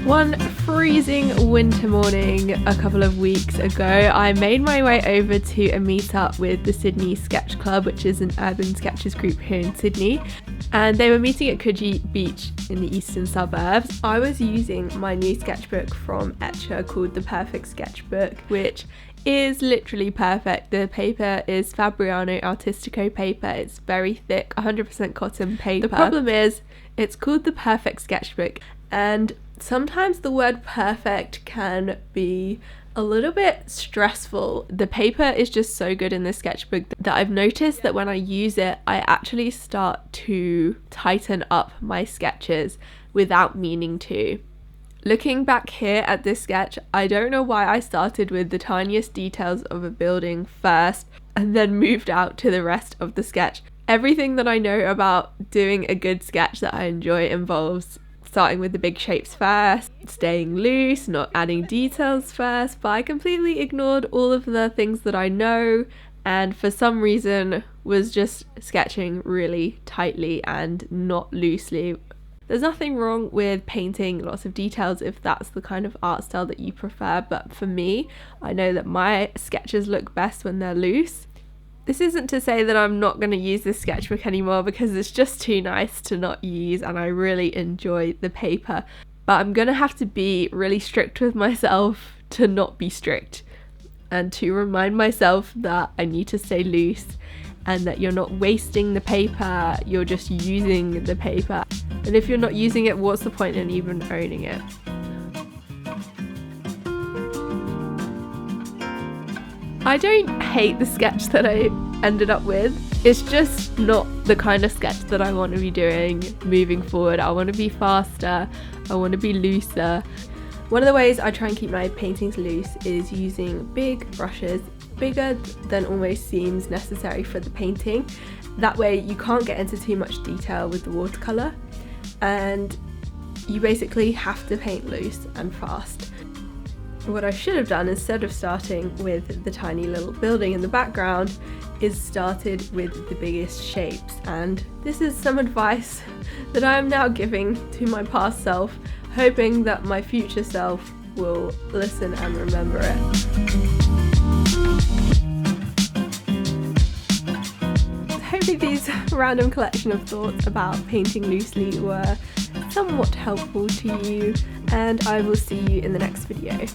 One freezing winter morning a couple of weeks ago, I made my way over to a meetup with the Sydney Sketch Club, which is an urban sketches group here in Sydney, and they were meeting at Coogee Beach in the eastern suburbs. I was using my new sketchbook from Etchr called the Perfect Sketchbook, which is literally perfect. The paper is Fabriano Artistico paper. It's very thick, 100% cotton paper. The problem is it's called the Perfect Sketchbook, and sometimes the word perfect can be a little bit stressful. The paper is just so good in this sketchbook that I've noticed that when I use it, I actually start to tighten up my sketches without meaning to. Looking back here at this sketch, I don't know why I started with the tiniest details of a building first and then moved out to the rest of the sketch. Everything that I know about doing a good sketch that I enjoy involves starting with the big shapes first, staying loose, not adding details first, but I completely ignored all of the things that I know and for some reason was just sketching really tightly and not loosely. There's nothing wrong with painting lots of details if that's the kind of art style that you prefer, but for me, I know that my sketches look best when they're loose. This isn't to say that I'm not going to use this sketchbook anymore because it's just too nice to not use and I really enjoy the paper, but I'm going to have to be really strict with myself to not be strict and to remind myself that I need to stay loose and that you're not wasting the paper, you're just using the paper. And if you're not using it, what's the point in even owning it? I don't hate the sketch that I ended up with. It's just not the kind of sketch that I want to be doing moving forward. I want to be faster, I want to be looser. One of the ways I try and keep my paintings loose is using big brushes, bigger than almost seems necessary for the painting. That way you can't get into too much detail with the watercolour and you basically have to paint loose and fast. What I should have done, instead of starting with the tiny little building in the background, is started with the biggest shapes. And this is some advice that I am now giving to my past self, hoping that my future self will listen and remember it. Hopefully these random collection of thoughts about painting loosely were somewhat helpful to you, and I will see you in the next video.